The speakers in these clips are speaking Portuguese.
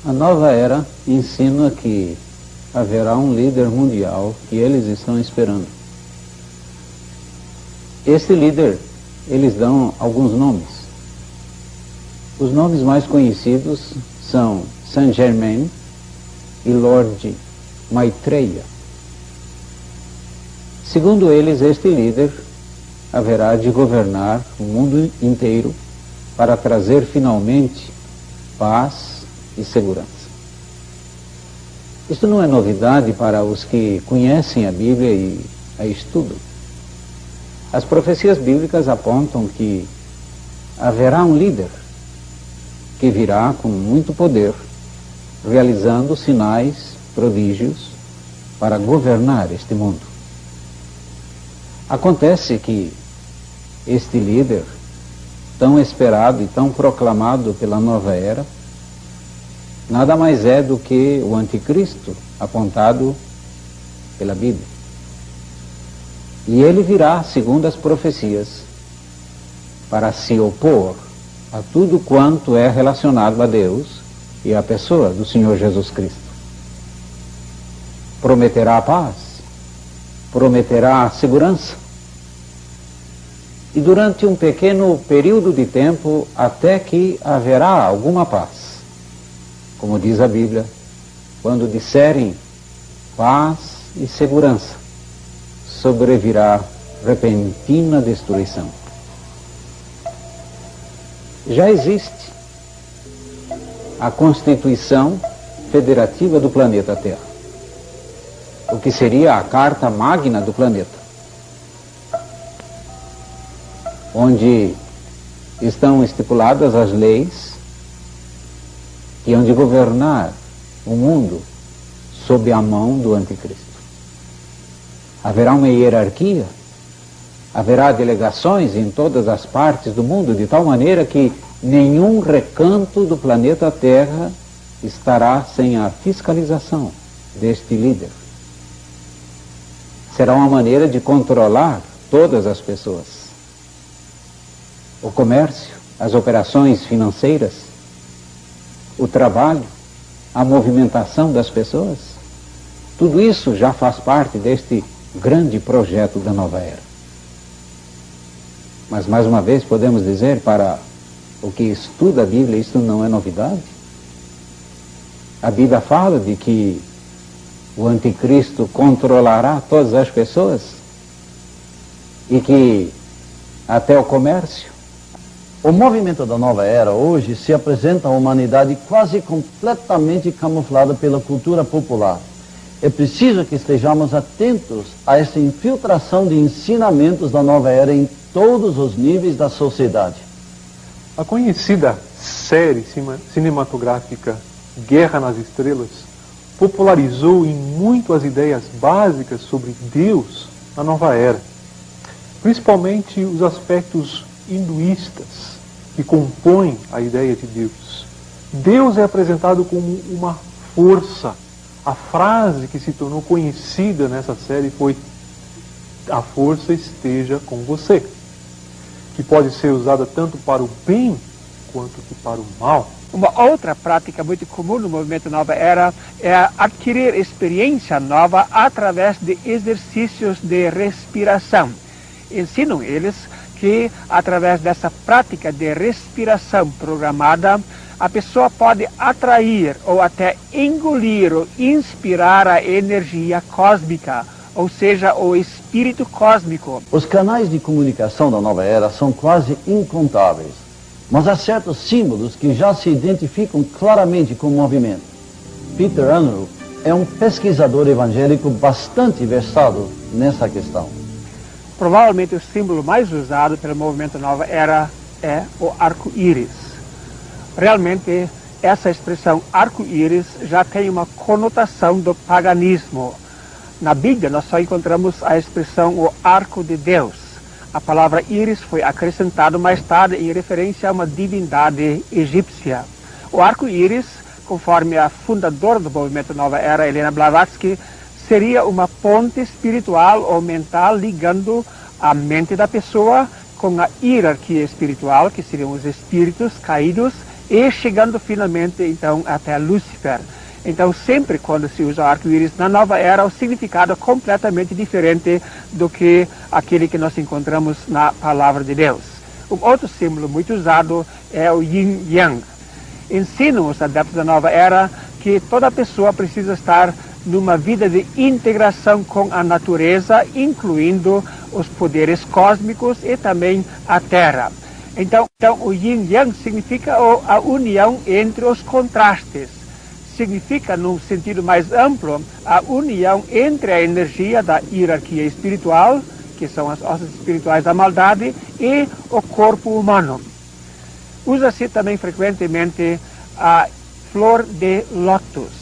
A nova era ensina que haverá um líder mundial que eles estão esperando. Esse líder, eles dão alguns nomes. Os nomes mais conhecidos são Saint Germain e Lord Maitreya. Segundo eles, este líder haverá de governar o mundo inteiro para trazer finalmente paz e segurança. Isto não é novidade para os que conhecem a Bíblia e a estudam. As profecias bíblicas apontam que haverá um líder que virá com muito poder, realizando sinais, prodígios, para governar este mundo. Acontece que este líder, tão esperado e tão proclamado pela nova era, nada mais é do que o anticristo apontado pela Bíblia. E ele virá, segundo as profecias, para se opor a tudo quanto é relacionado a Deus e à pessoa do Senhor Jesus Cristo. Prometerá a paz, prometerá a segurança, e durante um pequeno período de tempo, até que haverá alguma paz. Como diz a Bíblia, quando disserem paz e segurança, sobrevirá repentina destruição. Já existe a Constituição Federativa do planeta Terra, o que seria a Carta Magna do planeta, onde estão estipuladas as leis que hão de governar o mundo sob a mão do anticristo. Haverá uma hierarquia, haverá delegações em todas as partes do mundo, de tal maneira que nenhum recanto do planeta Terra estará sem a fiscalização deste líder. Será uma maneira de controlar todas as pessoas. O comércio, as operações financeiras, o trabalho, a movimentação das pessoas, tudo isso já faz parte deste grande projeto da nova era. Mas, mais uma vez, podemos dizer, para o que estuda a Bíblia, isso não é novidade. A Bíblia fala de que o anticristo controlará todas as pessoas e que até o comércio. O movimento da nova era hoje se apresenta à humanidade quase completamente camuflada pela cultura popular. É preciso que estejamos atentos a essa infiltração de ensinamentos da nova era em todos os níveis da sociedade. A conhecida série cinematográfica Guerra nas Estrelas popularizou em muito as ideias básicas sobre Deus na nova era, principalmente os aspectos hinduístas que compõem a ideia de Deus. Deus é apresentado como uma força. A frase que se tornou conhecida nessa série foi: a força esteja com você, que pode ser usada tanto para o bem quanto que para o mal. Uma outra prática muito comum no movimento Nova Era é adquirir experiência nova através de exercícios de respiração. Ensinam eles que, através dessa prática de respiração programada, a pessoa pode atrair ou até engolir ou inspirar a energia cósmica, ou seja, o espírito cósmico. Os canais de comunicação da nova era são quase incontáveis, mas há certos símbolos que já se identificam claramente com o movimento. Peter Unruh é um pesquisador evangélico bastante versado nessa questão. Provavelmente o símbolo mais usado pelo movimento Nova Era é o arco-íris. Realmente, essa expressão arco-íris já tem uma conotação do paganismo. Na Bíblia, nós só encontramos a expressão o arco de Deus. A palavra íris foi acrescentada mais tarde em referência a uma divindade egípcia. O arco-íris, conforme a fundadora do movimento Nova Era, Helena Blavatsky, seria uma ponte espiritual ou mental ligando a mente da pessoa com a hierarquia espiritual, que seriam os espíritos caídos, e chegando finalmente então até Lúcifer. Então sempre quando se usa o arco-íris na nova era, o significado é completamente diferente do que aquele que nós encontramos na palavra de Deus. Um outro símbolo muito usado é o Yin Yang. Ensinam os adeptos da nova era que toda pessoa precisa estar numa vida de integração com a natureza, incluindo os poderes cósmicos e também a Terra. Então o Yin Yang significa a união entre os contrastes. Significa, num sentido mais amplo, a união entre a energia da hierarquia espiritual, que são as ossos espirituais da maldade, e o corpo humano. Usa-se também frequentemente a flor de lótus.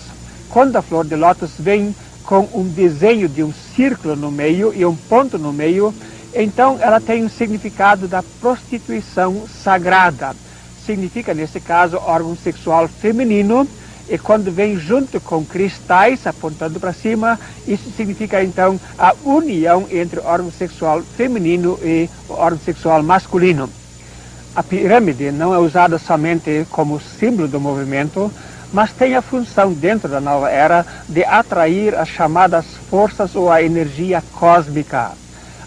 Quando a flor de lótus vem com um desenho de um círculo no meio e um ponto no meio, então ela tem um significado da prostituição sagrada. Significa, nesse caso, órgão sexual feminino, e quando vem junto com cristais apontando para cima, isso significa então a união entre o órgão sexual feminino e o órgão sexual masculino. A pirâmide não é usada somente como símbolo do movimento, mas tem a função dentro da nova era de atrair as chamadas forças ou a energia cósmica.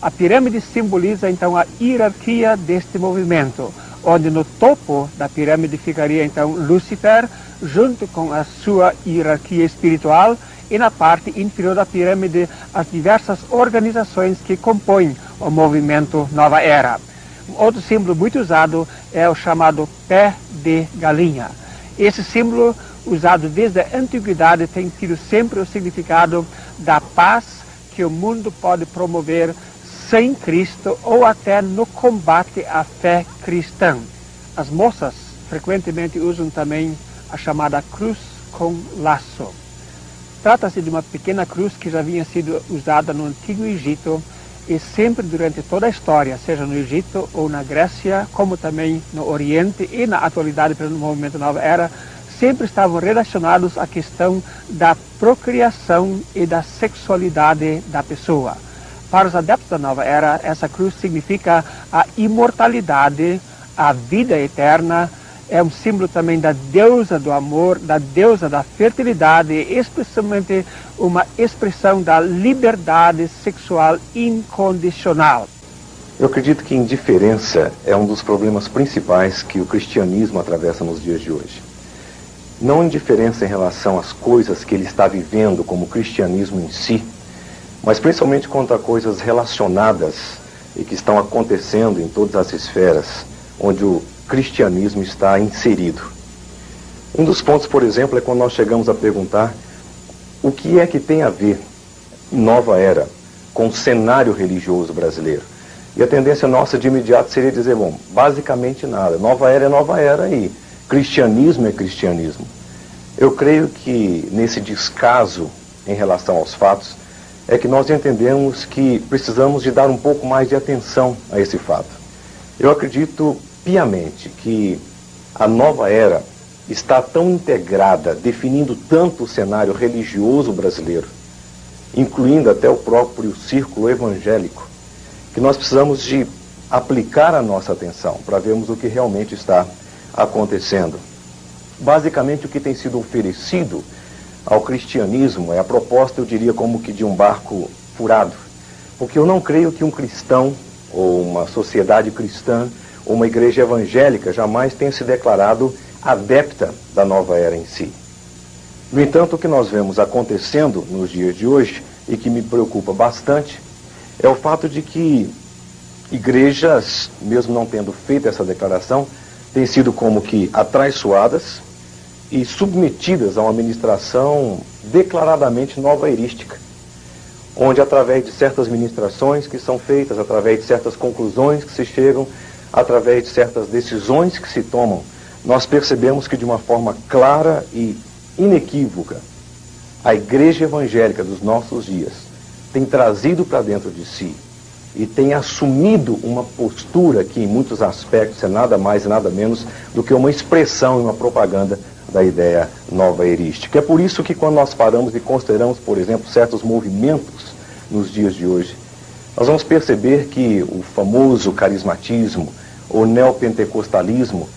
A pirâmide simboliza então a hierarquia deste movimento, onde no topo da pirâmide ficaria então Lúcifer, junto com a sua hierarquia espiritual, e na parte inferior da pirâmide as diversas organizações que compõem o movimento Nova Era. Um outro símbolo muito usado é o chamado pé de galinha. Esse símbolo, usado desde a antiguidade, tem tido sempre o significado da paz que o mundo pode promover sem Cristo ou até no combate à fé cristã. As moças frequentemente usam também a chamada cruz com laço. Trata-se de uma pequena cruz que já havia sido usada no Antigo Egito e sempre durante toda a história, seja no Egito ou na Grécia, como também no Oriente e na atualidade pelo movimento Nova Era, sempre estavam relacionados à questão da procriação e da sexualidade da pessoa. Para os adeptos da Nova Era, essa cruz significa a imortalidade, a vida eterna, é um símbolo também da deusa do amor, da deusa da fertilidade, e especialmente uma expressão da liberdade sexual incondicional. Eu acredito que indiferença é um dos problemas principais que o cristianismo atravessa nos dias de hoje. Não indiferença em relação às coisas que ele está vivendo como cristianismo em si, mas principalmente quanto a coisas relacionadas e que estão acontecendo em todas as esferas onde o cristianismo está inserido. Um dos pontos, por exemplo, é quando nós chegamos a perguntar o que é que tem a ver Nova Era com o cenário religioso brasileiro. E a tendência nossa de imediato seria dizer, bom, basicamente nada. Nova Era é Nova Era e cristianismo é cristianismo. Eu creio que nesse descaso em relação aos fatos, é que nós entendemos que precisamos de dar um pouco mais de atenção a esse fato. Eu acredito piamente que a nova era está tão integrada, definindo tanto o cenário religioso brasileiro, incluindo até o próprio círculo evangélico, que nós precisamos de aplicar a nossa atenção para vermos o que realmente está acontecendo. Basicamente, o que tem sido oferecido ao cristianismo é a proposta, eu diria, como que de um barco furado. Porque eu não creio que um cristão, ou uma sociedade cristã, ou uma igreja evangélica jamais tenha se declarado adepta da nova era em si. No entanto, o que nós vemos acontecendo nos dias de hoje, e que me preocupa bastante, é o fato de que igrejas, mesmo não tendo feito essa declaração, têm sido como que atraiçoadas e submetidas a uma administração declaradamente novaerística, onde através de certas ministrações que são feitas, através de certas conclusões que se chegam, através de certas decisões que se tomam, nós percebemos que de uma forma clara e inequívoca, a igreja evangélica dos nossos dias tem trazido para dentro de si e tem assumido uma postura que em muitos aspectos é nada mais e nada menos do que uma expressão e uma propaganda da ideia novaerística. É por isso que quando nós paramos e consideramos, por exemplo, certos movimentos nos dias de hoje, nós vamos perceber que o famoso carismatismo, o neopentecostalismo,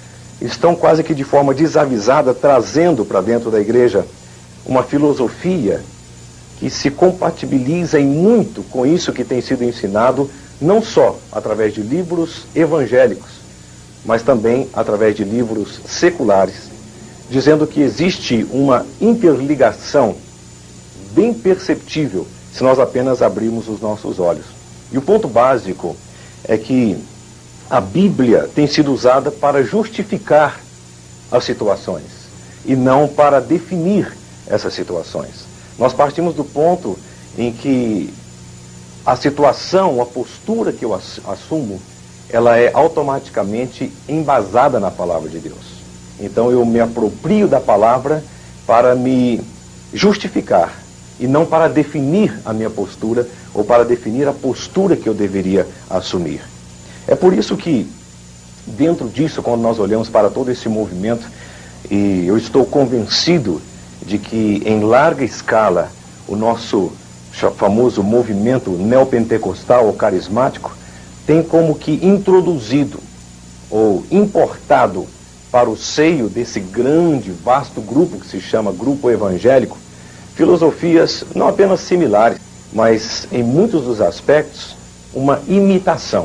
estão quase que de forma desavisada trazendo para dentro da igreja uma filosofia que se compatibiliza em muito com isso que tem sido ensinado, não só através de livros evangélicos, mas também através de livros seculares, dizendo que existe uma interligação bem perceptível se nós apenas abrirmos os nossos olhos. E o ponto básico é que a Bíblia tem sido usada para justificar as situações e não para definir essas situações. Nós partimos do ponto em que a situação, a postura que eu assumo, ela é automaticamente embasada na palavra de Deus. Então eu me aproprio da palavra para me justificar e não para definir a minha postura ou para definir a postura que eu deveria assumir. É por isso que, dentro disso, quando nós olhamos para todo esse movimento, e eu estou convencido de que, em larga escala, o nosso famoso movimento neopentecostal ou carismático tem como que introduzido ou importado para o seio desse grande, vasto grupo que se chama grupo evangélico, filosofias não apenas similares, mas, em muitos dos aspectos, uma imitação.